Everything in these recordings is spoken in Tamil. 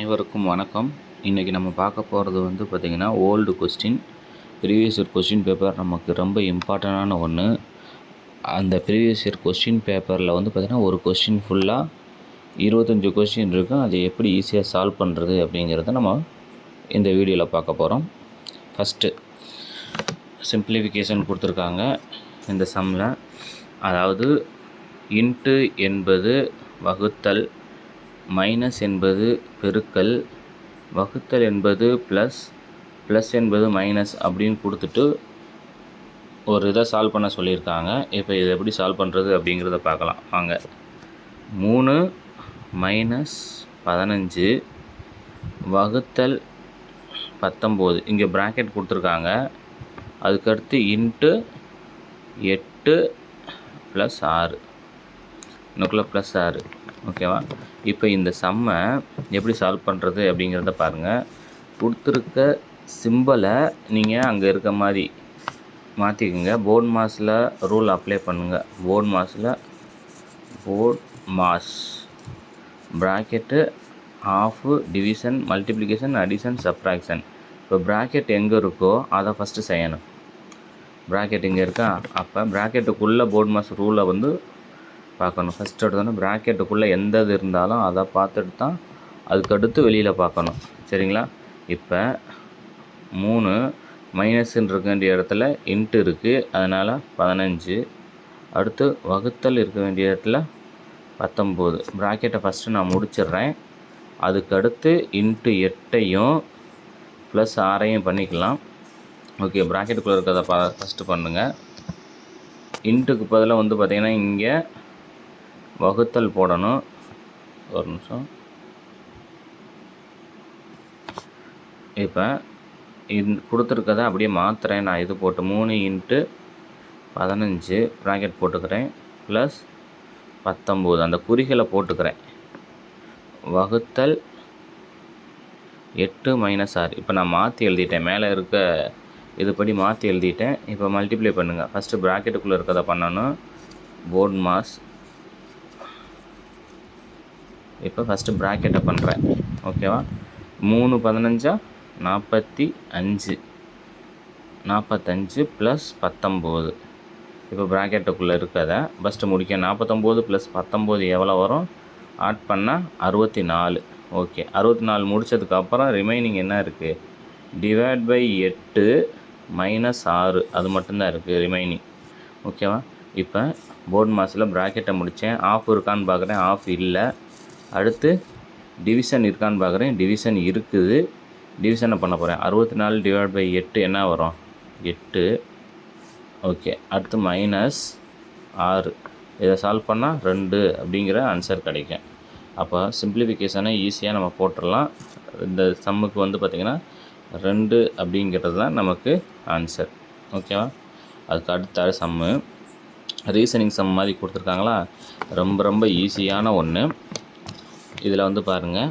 அனைவருக்கும் வணக்கம். இன்றைக்கி நம்ம பார்க்க போகிறது வந்து பார்த்திங்கன்னா old question, previous year question paper நமக்கு ரொம்ப இம்பார்ட்டண்டான ஒன்று. அந்த ப்ரீவியஸ் இயர் கொஸ்டின் பேப்பரில் வந்து பார்த்திங்கன்னா ஒரு கொஸ்டின் ஃபுல்லாக 25 கொஸ்டின் இருக்கும். அதை எப்படி ஈஸியாக சால்வ் பண்ணுறது அப்படிங்கிறத நம்ம இந்த வீடியோவில் பார்க்க போகிறோம். ஃபஸ்ட்டு சிம்பிளிஃபிகேஷன் கொடுத்துருக்காங்க இந்த சம்மில். அதாவது இன்ட்டு என்பது வகுத்தல், மைனஸ் என்பது பெருக்கல், வகுத்தல் என்பது ப்ளஸ், ப்ளஸ் என்பது மைனஸ் அப்படின்னு கொடுத்துட்டு ஒரு இதை சால்வ் பண்ண சொல்லியிருக்காங்க. இப்போ இதை எப்படி சால்வ் பண்ணுறது அப்படிங்கிறத பார்க்கலாம் வாங்க. 3 மைனஸ் 15 வகுத்தல் 19, இங்கே ப்ராக்கெட் கொடுத்துருக்காங்க. அதுக்கடுத்து இன்ட்டு 8 ப்ளஸ் 6, இன்னுக்குள்ளே ப்ளஸ் 6. ஓகேவா? இப்போ இந்த சம்மை எப்படி சால்வ் பண்ணுறது அப்படிங்கிறத பாருங்கள். கொடுத்துருக்க சிம்பிளை நீங்கள் அங்கே இருக்க மாதிரி மாற்றிக்கோங்க. போர்ட் மாஸில் ரூல் அப்ளை பண்ணுங்கள். BODMAS bracket of, division, multiplication, addition, subtraction. இப்போ ப்ராக்கெட் எங்கே இருக்கோ அதை ஃபஸ்ட்டு செய்யணும். ப்ராக்கெட் இங்கே இருக்கா? அப்போ ப்ராக்கெட்டுக்குள்ளே போர்ட் மாஸ் ரூலை வந்து பார்க்கணும். ஃபஸ்ட் எடுத்தோன்னா ப்ராக்கெட்டுக்குள்ளே எந்த இது இருந்தாலும் அதை பார்த்துட்டு தான் அதுக்கடுத்து வெளியில் பார்க்கணும். சரிங்களா? இப்போ 3 மைனஸ்ன்னு இருக்க வேண்டிய இடத்துல இன்ட்டு இருக்குது, அதனால் 15. அடுத்து வகுத்தல் இருக்க வேண்டிய இடத்துல 19. ப்ராக்கெட்டை ஃபஸ்ட்டு நான் முடிச்சிடுறேன். அதுக்கடுத்து இன்ட்டு 8ஐயும் ப்ளஸ் 6ஐயும் பண்ணிக்கலாம். ஓகே, ப்ராக்கெட்டுக்குள்ளே இருக்கிறத ஃபஸ்ட்டு பண்ணுங்கள். இன்ட்டுக்கு பதிலாக வந்து பார்த்திங்கன்னா இங்கே வகுத்தல் போடணும். ஒரு நிமிஷம். இப்போ கொடுத்துருக்கதை அப்படியே மாற்றுறேன். நான் இது போட்டு 3 இன்ட்டு 15 ப்ராக்கெட் போட்டுக்கிறேன், ப்ளஸ் 19 அந்த குறிகளை போட்டுக்கிறேன், வகுத்தல் 8 மைனஸ் 6. இப்போ நான் மாற்றி எழுதிட்டேன், மேலே இருக்க இதுபடி மாற்றி எழுதிட்டேன். இப்போ மல்டிப்ளை பண்ணுங்கள். ஃபஸ்ட்டு ப்ராக்கெட்டுக்குள்ளே இருக்கிறத பண்ணணும். BODMAS. இப்போ ஃபஸ்ட்டு ப்ராக்கெட்டை பண்ணுறேன். ஓகேவா? 3 15 45, 45 ப்ளஸ் 19. இப்போ ப்ராக்கெட்டுக்குள்ளே இருக்கிறத ஃபஸ்ட்டு முடிக்க. 49 ப்ளஸ் 19 எவ்வளோ வரும்? ஆட் பண்ணால் 64. ஓகே, 64 முடித்ததுக்கப்புறம் ரிமைனிங் என்ன இருக்குது? டிவைட் பை 8 மைனஸ் 6, அது மட்டும்தான் இருக்குது ரிமைனிங். ஓகேவா? இப்போ போர்ட் மாஸில் ப்ராக்கெட்டை முடித்தேன். ஆஃப் இருக்கான்னு பார்க்குறேன், ஆஃப் இல்லை. அடுத்து டிவிஷன் இருக்கான்னு பார்க்குறேன், டிவிஷன் இருக்குது. டிவிஷனை பண்ண போகிறேன். 64 டிவைட் பை 8 என்ன வரும்? 8. ஓகே, அடுத்து மைனஸ் 6. இதை சால்வ் பண்ணால் 2 அப்படிங்கிற ஆன்சர் கிடைக்கும். அப்போ சிம்பிளிஃபிகேஷனை ஈஸியாக நம்ம போட்டுடலாம். இந்த சம்முக்கு வந்து பார்த்திங்கன்னா 2 அப்படிங்கிறது தான் நமக்கு ஆன்சர். ஓகேவா? அதுக்கு அடுத்த சம்மு ரீசனிங் சம் மாதிரி கொடுத்துருக்காங்களா, ரொம்ப ரொம்ப ஈஸியான ஒன்று. இதில் வந்து பாருங்கள்.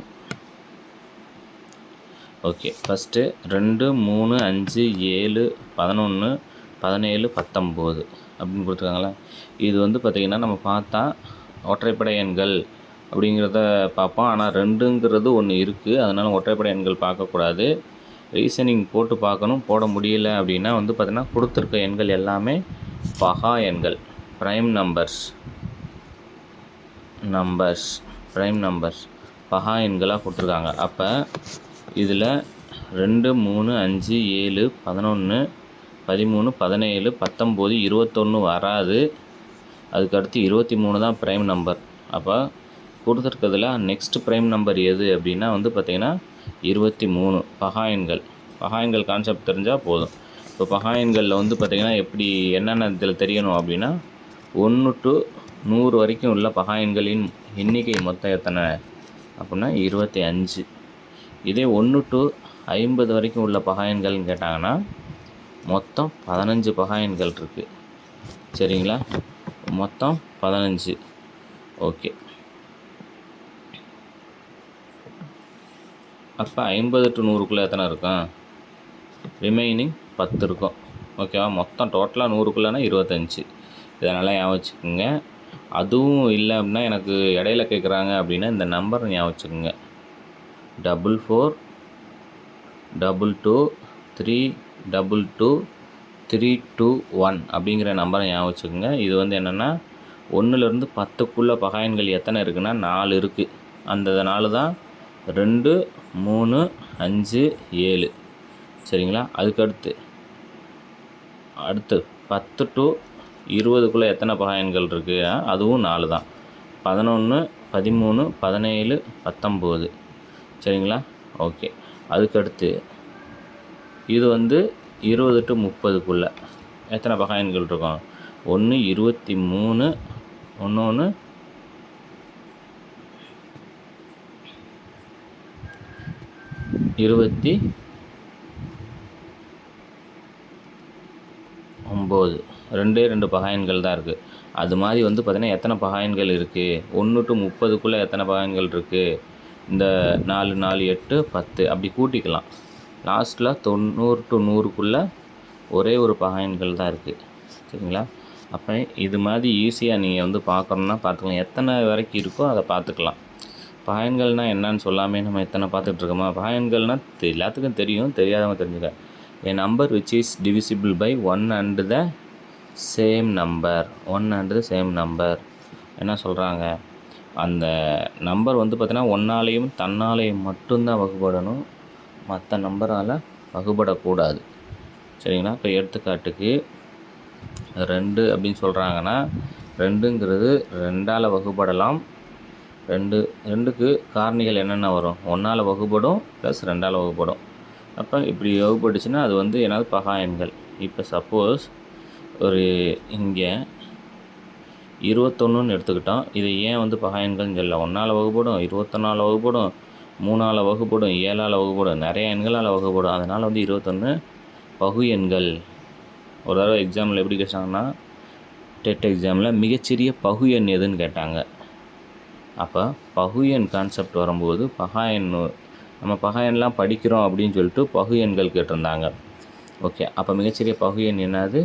ஓகே, ஃபஸ்ட்டு 2 3 5 7 11 17 19 அப்படின்னு கொடுத்துருக்காங்களா. இது வந்து பார்த்திங்கன்னா நம்ம பார்த்தா ஒற்றைப்படை எண்கள் அப்படிங்கிறத பார்ப்போம். ஆனால் 2ங்கிறது ஒன்று இருக்குது, அதனால் ஒற்றைப்படை எண்கள் பார்க்கக்கூடாது. ரீசனிங் போட்டு பார்க்கணும். போட முடியல அப்படின்னா வந்து பார்த்திங்கன்னா கொடுத்துருக்க எண்கள் எல்லாமே பகா எண்கள், ப்ரைம் நம்பர்ஸ், ப்ரைம் நம்பர்ஸ் பகா எண்களாக கொடுத்துருக்காங்க. அப்போ இதில் 2 3 5 7 11 13 17 19 21 வராது. அதுக்கடுத்து 23 தான் ப்ரைம் நம்பர். அப்போ கொடுத்துருக்கிறதுல நெக்ஸ்ட் ப்ரைம் நம்பர் எது அப்படின்னா வந்து பார்த்திங்கன்னா 23 பகா எண்கள். பகா எண்கள் கான்செப்ட் தெரிஞ்சால் போதும். இப்போ பகா எண்களில் வந்து பார்த்திங்கன்னா எப்படி என்னென்ன இதில் தெரியணும் அப்படின்னா 1 to 100 வரைக்கும் உள்ள பகா எண்களின் எண்ணிக்கை மொத்தம் எத்தனை அப்படின்னா 25. இதே 1 to 50 வரைக்கும் உள்ள பகா எண்கள்னு கேட்டாங்கன்னா மொத்தம் 15 பகா எண்கள் இருக்குது. சரிங்களா? மொத்தம் 15. ஓகே, அப்போ 50 to 100க்குள்ளே எத்தனை இருக்கும்? ரிமைனிங் 10 இருக்கும். ஓகேவா? மொத்தம் டோட்டலாக 100க்குள்ளேனா 25. இதனால் ஞாபகம் வச்சுக்கோங்க. அதுவும் இல்லை அப்படின்னா எனக்கு இடையில கேட்குறாங்க அப்படின்னா இந்த நம்பர் ஞாபகம் வச்சுக்கோங்க. 4422322321 அப்படிங்கிற நம்பரை ஞாபகம் வச்சுக்கோங்க. இது வந்து என்னென்னா 1லேருந்து 10க்குள்ளே பகாயன்கள் எத்தனை இருக்குன்னா 4 இருக்குது. அந்த 4 தான் 2, 3, 5, 7. சரிங்களா? அதுக்கடுத்து 10 to 20க்குள்ளே எத்தனை பகாயன்கள் இருக்குது? அதுவும் 4 தான். 11, 13, 17, 19. சரிங்களா? ஓகே. அதுக்கடுத்து இது வந்து 20 to 30க்குள்ளே எத்தனை பகாயன்கள் இருக்கும்? 1, 23, இன்னொன்று 29, 2 பகாயன்கள் தான் இருக்குது. அது மாதிரி வந்து பார்த்திங்கன்னா எத்தனை பகாயன்கள் இருக்குது? 1 to 30க்குள்ளே எத்தனை பகாயன்கள் இருக்குது? இந்த 4, 4, 8, 10 அப்படி கூட்டிக்கலாம். லாஸ்ட்டில் 90 to 100க்குள்ளே ஒரே ஒரு பகாயன்கள் தான் இருக்குது. சரிங்களா? அப்போ இது மாதிரி ஈஸியாக நீங்கள் வந்து பார்க்கணுன்னா பார்த்துக்கலாம். எத்தனை வரைக்கும் இருக்கோ அதை பார்த்துக்கலாம். பகாயன்கள்னால் என்னன்னு சொல்லாமே நம்ம எத்தனை பார்த்துட்ருக்கோமா? பகாயன்கள்னால் எல்லாத்துக்கும் தெரியும், தெரியாதவங்க தெரிஞ்சுக்க. A number which is divisible by 1 and the same number. என்ன சொல்கிறாங்க? அந்த நம்பர் வந்து பார்த்திங்கன்னா ஒன்றாலையும் தன்னாலையும் மட்டும்தான் வகுபடணும், மற்ற நம்பரால் வகுபடக்கூடாது. சரிங்களா? இப்போ எடுத்துக்காட்டுக்கு 2 அப்படின்னு சொல்கிறாங்கன்னா 2ங்கிறது 2ஆல் வகுபடலாம். 2க்கு காரணிகள் என்னென்ன வரும்? 1ஆல் வகுபடும் ப்ளஸ் 2ஆல் வகுபடும். அப்போ இப்படி வகுப்பட்டுச்சுன்னா அது வந்து என்னது? பகாயன்கள். இப்போ சப்போஸ் ஒரு இங்கே 21ன்னு எடுத்துக்கிட்டோம். இதை ஏன் வந்து பகாயன்கள்னு சொல்லலாம்? 1ஆல் வகுப்படும், 21ஆல் வகுப்படும், 3ஆல் வகுப்படும், 7ஆல் வகுப்படும், நிறைய எண்களால் வகுப்படும். அதனால் வந்து 21 பகு எண்கள். ஒரு தடவை எக்ஸாமில் எப்படி கேட்டாங்கன்னா, டெட் எக்ஸாமில் மிகச்சிறிய பகு எண் எதுன்னு கேட்டாங்க. அப்போ பகு எண் கான்செப்ட் வரும்போது நம்ம பகாயன்லாம் படிக்கிறோம் அப்படின்னு சொல்லிட்டு பகு எண்கள் கேட்டிருந்தாங்க. ஓகே. அப்போ மிகச்சிறிய பகு எண் என்னது?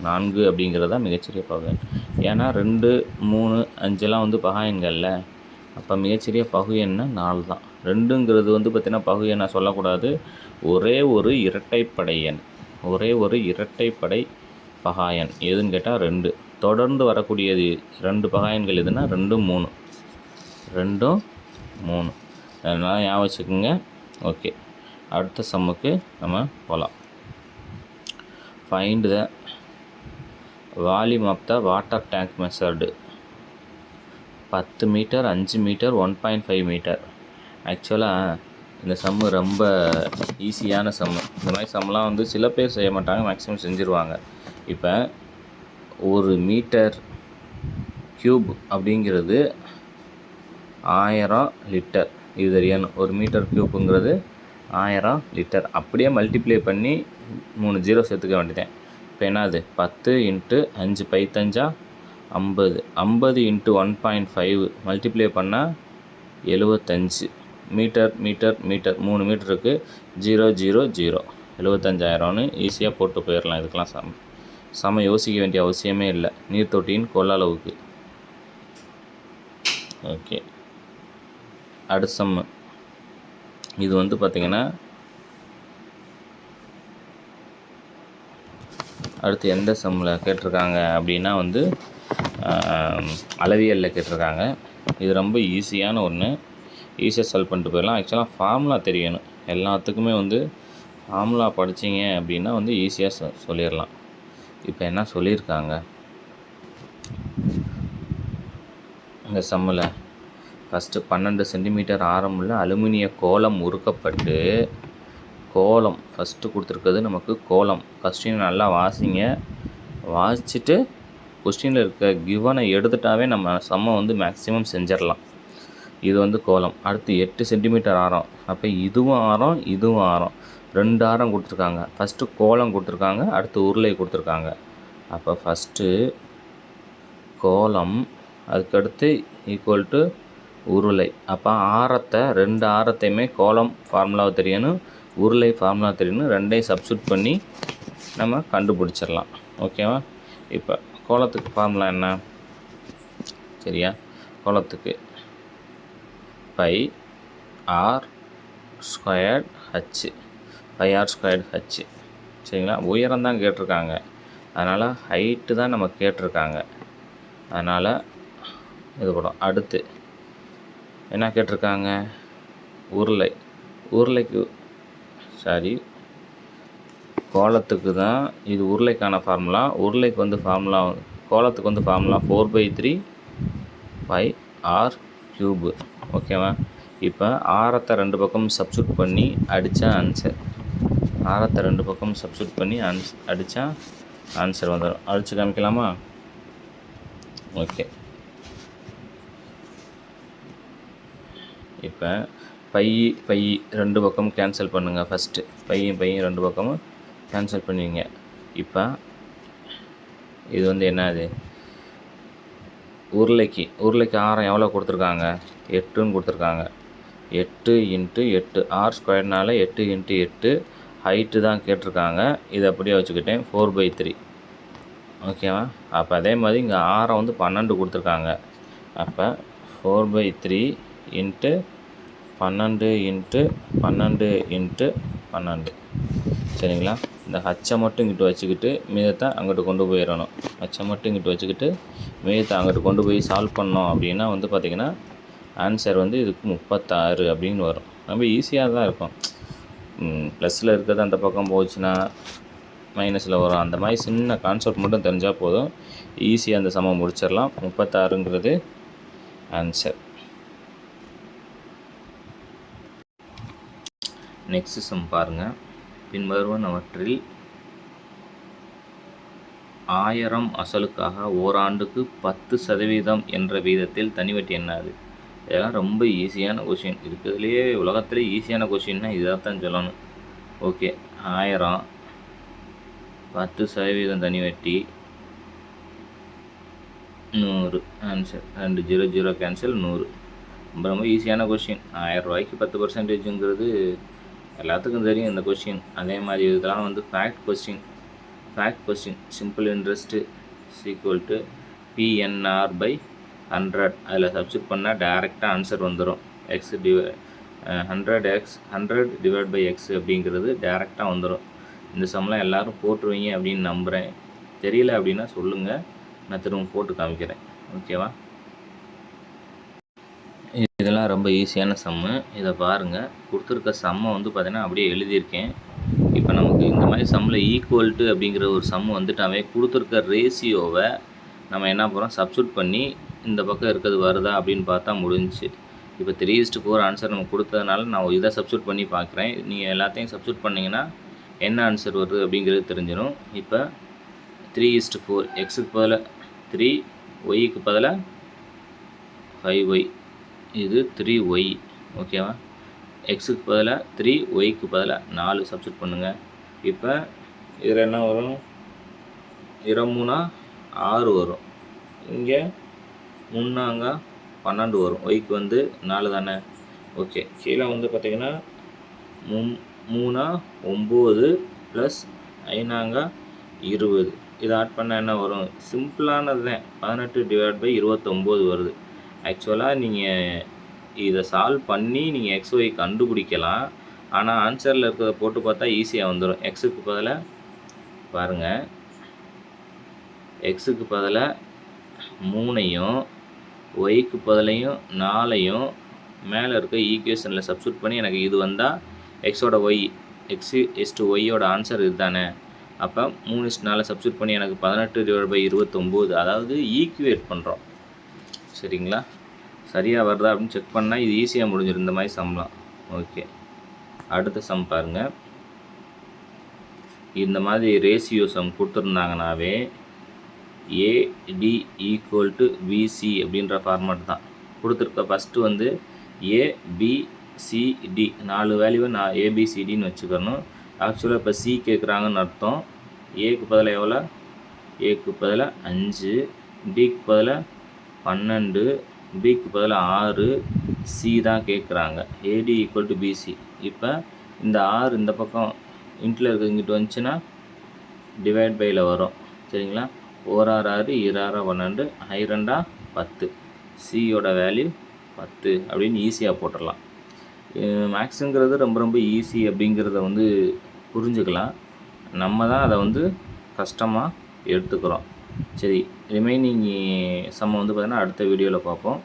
4 அப்படிங்கிறது தான் மிகச்சிறிய பகு எண். ஏன்னா 2, 3, 5 வந்து பகாயன்களில். அப்போ மிகச்சிறிய பகு எண்ணை 4 தான். 2ங்கிறது வந்து பார்த்திங்கன்னா பகு எண்ணை சொல்லக்கூடாது. ஒரே ஒரு இரட்டைப்படை பகாயன் எதுன்னு கேட்டால் 2. தொடர்ந்து வரக்கூடியது 2 பகாயன்கள் எதுனா 2, 3. அதனால் ஞாபகம் வச்சுக்கோங்க. ஓகே. அடுத்த சம்முக்கு நம்ம போகலாம். Find the volume of the water tank measured. 10 metre, 5 metre, 1.5 metre. ஆக்சுவலாக இந்த சம்மு ரொம்ப ஈஸியான சம்மு. இந்த மாதிரி சம்மெலாம் வந்து சில பேர் செய்ய மாட்டாங்க, மேக்ஸிமம் செஞ்சுருவாங்க. இப்போ 1 மீட்டர் க்யூப் அப்படிங்கிறது 1000 லிட்டர். இது தெரியணும். 1 மீட்டர் க்யூப்புங்கிறது 1000 லிட்டர். அப்படியே மல்டிப்ளை பண்ணி 3 0 சேர்த்துக்க வேண்டியதேன். இப்போ என்னது? 10 × 5 5 50. 50 × 1.5 மல்டிப்ளை பண்ணால் 75 மீட்டர். 3 மீட்டர் இருக்குது. 0 0 0 75,000ன்னு ஈஸியாக போட்டு போயிடலாம். இதுக்கெலாம் சம யோசிக்க வேண்டிய அவசியமே இல்லை. நீர்த்தொட்டியின் கொள்ளளவுக்கு. ஓகே. அடுத்த சம்மு இது வந்து பார்த்திங்கன்னா அடுத்து எந்த சம்மில் கேட்டிருக்காங்க அப்படின்னா வந்து அளவியலில் கேட்டிருக்காங்க. இது ரொம்ப ஈஸியான ஒன்று. ஈஸியாக சால்வ் பண்ணிட்டு போயிடலாம். ஆக்சுவலாக ஃபார்முலா தெரியணும் எல்லாத்துக்குமே. வந்து ஃபார்முலா படித்தீங்க அப்படின்னா வந்து ஈஸியாக சொல்லிடலாம். இப்போ என்ன சொல்லியிருக்காங்க இந்த சம்மில்? ஃபஸ்ட்டு 12 சென்டிமீட்டர் ஆரமுள்ள அலுமினிய கோலம் உருக்கப்பட்டு, கோலம் ஃபஸ்ட்டு கொடுத்துருக்கிறது நமக்கு கோலம். கொஸ்டின் நல்லா வாசிங்க. வாசிச்சுட்டு கொஸ்டினில் இருக்க கிவனை எடுத்துட்டாவே நம்ம சம்மை வந்து மேக்ஸிமம் செஞ்சிடலாம். இது வந்து கோலம். அடுத்து 8 சென்டிமீட்டர் ஆரம். அப்போ இதுவும் ஆரம், இதுவும் ஆரம். 2 ஆரம் கொடுத்துருக்காங்க. ஃபஸ்ட்டு கோலம் கொடுத்துருக்காங்க, அடுத்து உருளை கொடுத்துருக்காங்க. அப்போ ஃபஸ்ட்டு கோலம், அதுக்கடுத்து ஈக்குவல் டு உருளை. அப்போ 2 ஆரத்தையுமே கோலம் ஃபார்முலாவை தெரியணும், உருளை ஃபார்முலா தெரியணும். 2ஐயும் சப்ஸ்டியூட் பண்ணி நம்ம கண்டுபிடிச்சிடலாம். ஓகேவா? இப்போ கோலத்துக்கு ஃபார்முலா என்ன? சரியா? கோலத்துக்கு πr squared H, 5r squared H. சரிங்களா, உயரம் தான் கேட்டிருக்காங்க, அதனால் ஹைட்டு தான் நம்ம கேட்டிருக்காங்க, அதனால் இது கூட. அடுத்து என்ன கேட்டிருக்காங்க, உருளைக்கு கோலத்துக்கு தான் இது உருளைக்கான ஃபார்முலா. உருளைக்கு வந்து ஃபார்முலா, கோலத்துக்கு வந்து ஃபார்முலா 4/3 πr3. ஓகேவா. இப்போ ஆரத்தை 2 பக்கம் சப்ஸ்டியூட் பண்ணி அடித்தா ஆன்சர், ஆரத்தை 2 பக்கம் சப்ஸ்டியூட் பண்ணி அடித்தா ஆன்சர் வந்துடும். அடித்து காமிக்கலாமா? ஓகே. இப்போ பை 2 பக்கமும் கேன்சல் பண்ணுங்கள். ஃபஸ்ட்டு பையும் 2 பக்கமும் கேன்சல் பண்ணுவீங்க. இப்போ இது வந்து என்னது, உருளைக்கு ஆரம் எவ்வளோ கொடுத்துருக்காங்க, 8ன்னு கொடுத்துருக்காங்க. 8 × 8 r ஸ்கொயர்னால 8 × 8 ஹைட்டு தான் கேட்டிருக்காங்க. இதை அப்படியே வச்சுக்கிட்டேன் 4/3. ஓகேவா. அப்போ அதே மாதிரி இங்கே ஆரம் வந்து 12 கொடுத்துருக்காங்க. அப்போ 4/3 × 12 × 12 × 12. சரிங்களா. இந்த ஹச்சை மட்டும் இங்கிட்டு வச்சுக்கிட்டு மீதத்தை அங்கிட்டு கொண்டு போயிடணும். ஹச்சை மட்டும் இங்கிட்டு வச்சுக்கிட்டு மீதத்தை அங்கிட்டு கொண்டு போய் சால்வ் பண்ணோம் அப்படின்னா வந்து பார்த்திங்கன்னா ஆன்சர் வந்து இதுக்கு 36 அப்படின்னு வரும். ரொம்ப ஈஸியாக தான் இருக்கும். ப்ளஸில் இருக்கிறது அந்த பக்கம் போச்சுன்னா மைனஸில் வரும். அந்த மாதிரி சின்ன கான்செப்ட் மட்டும் தெரிஞ்சால் போதும், ஈஸியாக அந்த சமம் முடிச்சிடலாம். 36ங்கிறது ஆன்சர். நெக்ஸ்ட் சம் பாருங்கள். பின்வருவனவற்றில் 1000 அசலுக்காக ஓராண்டுக்கு 10% என்ற வீதத்தில் தனிவட்டி என்னது? இதெல்லாம் ரொம்ப ஈஸியான கொஷின். இருக்கிறதுலையே உலகத்திலே ஈஸியான கொஷின்னா இதாக தான் சொல்லணும். ஓகே. 1000 10% தனிவட்டி 100 ஆன்சர். 2 0 0 கேன்சல் 100. ரொம்ப ஈஸியான கொஷின். 1000 ரூபாய்க்கு 10%ங்கிறது எல்லாத்துக்கும் தெரியும் இந்த கொஷின். அதே மாதிரி இதெல்லாம் வந்து fact question. Simple interest equal to PNR/100. அதில் சப்ஸ்டியூட் பண்ணால் டேரெக்டாக ஆன்சர் வந்துடும். 100 டிவைட் பை எக்ஸ் அப்படிங்கிறது டேரெக்டாக வந்துடும். இந்த சம்லாம் எல்லோரும் போட்டுருவீங்க அப்படின்னு நம்புகிறேன். தெரியல அப்படின்னா சொல்லுங்கள், நான் திரும்ப போட்டு காமிக்கிறேன். ஓகேவா. இதெல்லாம் ரொம்ப ஈஸியான சம்மு. இதை பாருங்கள், கொடுத்துருக்க சம்மை வந்து பார்த்திங்கன்னா அப்படியே எழுதியிருக்கேன். இப்போ நமக்கு இந்த மாதிரி சம்மில் ஈக்குவல் டு அப்படிங்கிற ஒரு சம் வந்துட்டாவே கொடுத்துருக்க ரேஷியோவை நம்ம என்ன பண்ணுறோம், சப்ஸ்டியூட் பண்ணி இந்த பக்கம் இருக்கிறது வருதா அப்படின்னு பார்த்தா முடிஞ்சிச்சு. இப்போ 3:4 ஆன்சர் நம்ம கொடுத்ததுனால நான் இதை சப்ஸ்டியூட் பண்ணி பார்க்குறேன். நீங்கள் எல்லாத்தையும் சப்ஸ்டியூட் பண்ணிங்கன்னா என்ன ஆன்சர் வருது அப்படிங்கிறது தெரிஞ்சிடும். இப்போ 3:4 எக்ஸுக்கு பதிலாக 3, ஒய்க்கு பதிலாக 5y, இது 3y. ஓகேவா. எக்ஸுக்கு பதிலாக 3, ஒய்க்கு பதிலாக 4 சப்ஸ்டியூட் பண்ணுங்கள். இப்போ இதில் என்ன வரும், 2 3 6 வரும். இங்கே 3 12 வரும். ஒய்க்கு வந்து 4 தானே. ஓகே. கீழே வந்து பார்த்திங்கன்னா 3 9 ப்ளஸ் 5 20. இதை ஆட் பண்ணால் என்ன வரும், சிம்பிளானது தான். 18/29 வருது. ஆக்சுவலாக நீங்கள் இதை சால்வ் பண்ணி நீங்கள் XY கண்டுபிடிக்கலாம். ஆனால் ஆன்சரில் இருக்கிறத போட்டு பார்த்தா ஈஸியாக வந்துடும். எக்ஸுக்கு பதிலாக பாருங்கள், எக்ஸுக்கு பதிலாக 3ஐயும் ஒய்க்கு பதிலையும் 4ஐயும் மேலே இருக்க ஈக்குவேஷனில் சப்ஸ்டியூட் பண்ணி எனக்கு இது வந்தால் எக்ஸோட ஒய், x/y ஆன்சர் இது தானே. அப்போ 3:4 சப்ஸ்டியூட் பண்ணி எனக்கு 18/29, அதாவது ஈக்குவேட் பண்ணுறோம். சரிங்களா. சரியாக வருதா அப்படின்னு செக் பண்ணால் இது ஈஸியாக முடிஞ்சிடும் இந்த மாதிரி சம்லாம். ஓகே. அடுத்த சம் பாருங்கள். இந்த மாதிரி ரேஷியோ சம் கொடுத்துருந்தாங்கனாவே AD = BC அப்படின்ற ஃபார்மேட் தான் கொடுத்துருக்க. ஃபஸ்ட்டு வந்து ABCD 4 வேல்யூவை நான் ABCDன்னு வச்சுக்கணும். ஆக்சுவலாக இப்போ C கேட்குறாங்கன்னு அர்த்தம். ஏக்கு பதிலாக எவ்வளோ, ஏக்கு பதிலாக 5, டிக்கு பதிலாக 12, பிக்கு பதிலாக 6, சி தான் கேட்குறாங்க. AD = BC. இப்போ இந்த 6 இந்த பக்கம் இன்ட்டில் இருக்க இங்கிட்டு வந்துச்சுன்னா டிவைட் பையில் வரும். சரிங்களா. 1 6 6, 2 6 12, 2 10. சியோட வேல்யூ 10 அப்படின்னு ஈஸியாக போட்டுடலாம். மேக்ஸுங்கிறது ரொம்ப ரொம்ப ஈஸி அப்படிங்கிறத வந்து புரிஞ்சுக்கலாம். நம்ம தான் அதை வந்து கஷ்டமாக எடுத்துக்கிறோம். சரி, ரிமைனிங் சம்ம வந்து பார்த்தீங்கன்னா அடுத்த வீடியோவில் பார்ப்போம்.